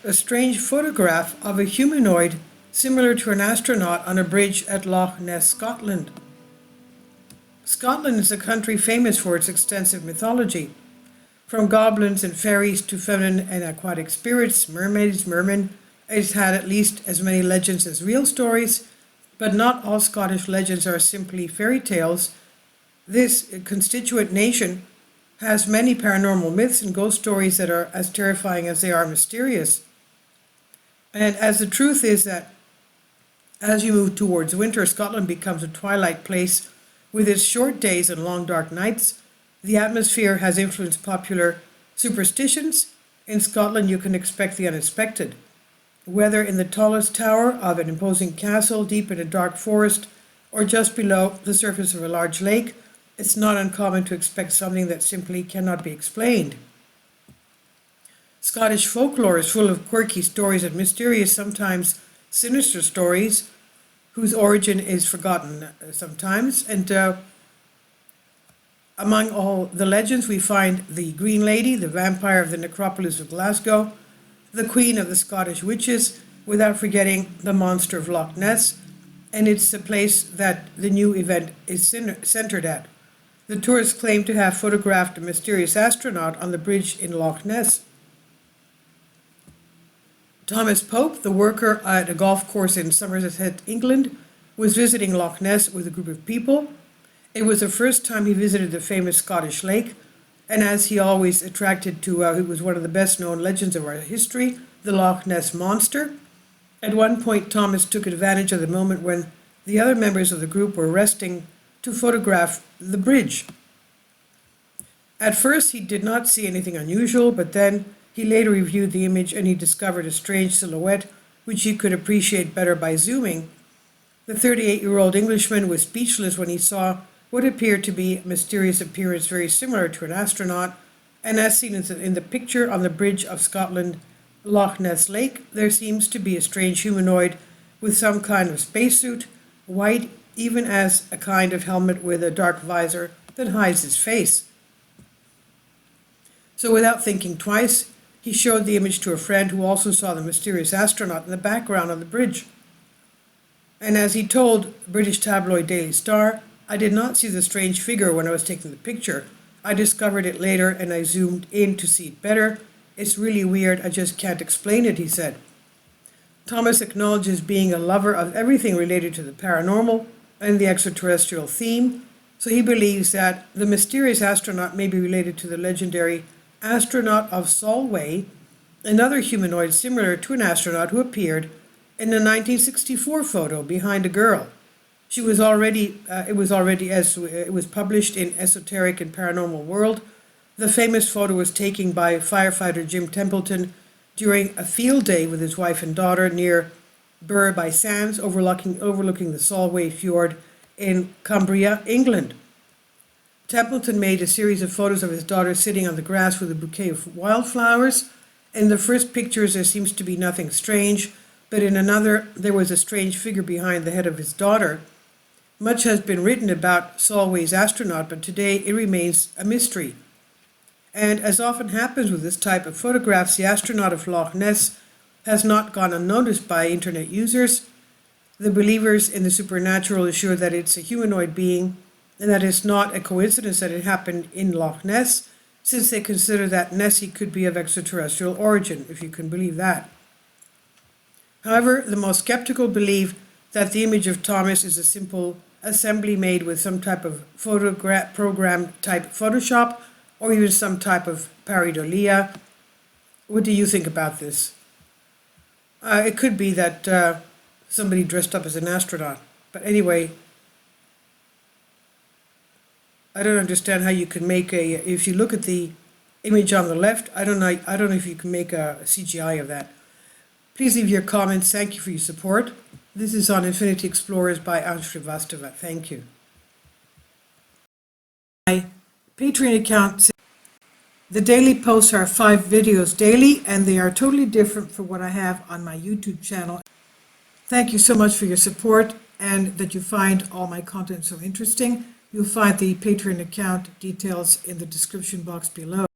a strange photograph of a humanoid similar to an astronaut on a bridge at Loch Ness, Scotland. Scotland is a country famous for its extensive mythology. From goblins and fairies to feminine and aquatic spirits, mermaids, mermen, it's had at least as many legends as real stories, but not all Scottish legends are simply fairy tales. This constituent nation has many paranormal myths and ghost stories that are as terrifying as they are mysterious. And as the truth is that as you move towards winter, Scotland becomes a twilight place with its short days and long dark nights. The atmosphere has influenced popular superstitions. In Scotland, you can expect the unexpected. Whether in the tallest tower of an imposing castle, deep in a dark forest, or just below the surface of a large lake, it's not uncommon to expect something that simply cannot be explained. Scottish folklore is full of quirky stories and mysterious, sometimes sinister stories, whose origin is forgotten sometimes. And among all the legends, we find the Green Lady, the vampire of the necropolis of Glasgow, the Queen of the Scottish Witches, without forgetting the monster of Loch Ness, and it's the place that the new event is centered at. The tourists claim to have photographed a mysterious astronaut on the bridge in Loch Ness. Thomas Pope, the worker at a golf course in Somerset, England, was visiting Loch Ness with a group of people. It was the first time he visited the famous Scottish lake, and as he always attracted to, it was one of the best known legends of our history, the Loch Ness Monster. At one point, Thomas took advantage of the moment when the other members of the group were resting to photograph the bridge. At first, he did not see anything unusual, but then he later reviewed the image and he discovered a strange silhouette, which he could appreciate better by zooming. The 38-year-old Englishman was speechless when he saw what appeared to be a mysterious appearance very similar to an astronaut, and as seen in the picture on the bridge of Scotland, Loch Ness Lake, there seems to be a strange humanoid with some kind of spacesuit, white, even as a kind of helmet with a dark visor that hides his face. So without thinking twice, he showed the image to a friend who also saw the mysterious astronaut in the background on the bridge. And as he told British tabloid Daily Star, "I did not see the strange figure when I was taking the picture. I discovered it later and I zoomed in to see it better. It's really weird, I just can't explain it," he said. Thomas acknowledges being a lover of everything related to the paranormal and the extraterrestrial theme, so he believes that the mysterious astronaut may be related to the legendary Astronaut of Solway, another humanoid similar to an astronaut who appeared in the 1964 photo behind a girl. It was published in Esoteric and Paranormal World. The famous photo was taken by firefighter Jim Templeton during a field day with his wife and daughter near Burr by Sands, overlooking the Solway Fjord in Cumbria, England. Templeton made a series of photos of his daughter sitting on the grass with a bouquet of wildflowers. In the first pictures, there seems to be nothing strange, but in another, there was a strange figure behind the head of his daughter. Much has been written about Solway's astronaut, but today it remains a mystery. And as often happens with this type of photographs, the astronaut of Loch Ness has not gone unnoticed by internet users. The believers in the supernatural assure that it's a humanoid being and that it's not a coincidence that it happened in Loch Ness, since they consider that Nessie could be of extraterrestrial origin, if you can believe that. However, the most skeptical believe that the image of Thomas is a simple assembly made with some type of program type Photoshop, or even some type of pareidolia. What do you think about this? It could be that somebody dressed up as an astronaut. But anyway, I don't understand how you can make if you look at the image on the left, I don't know if you can make a CGI of that. Please leave your comments. Thank you for your support. This is on Infinity Explorers by Anne Shrivastava. Thank you. My Patreon account, the daily posts are 5 videos daily, and they are totally different from what I have on my YouTube channel. Thank you so much for your support and that you find all my content so interesting. You'll find the Patreon account details in the description box below.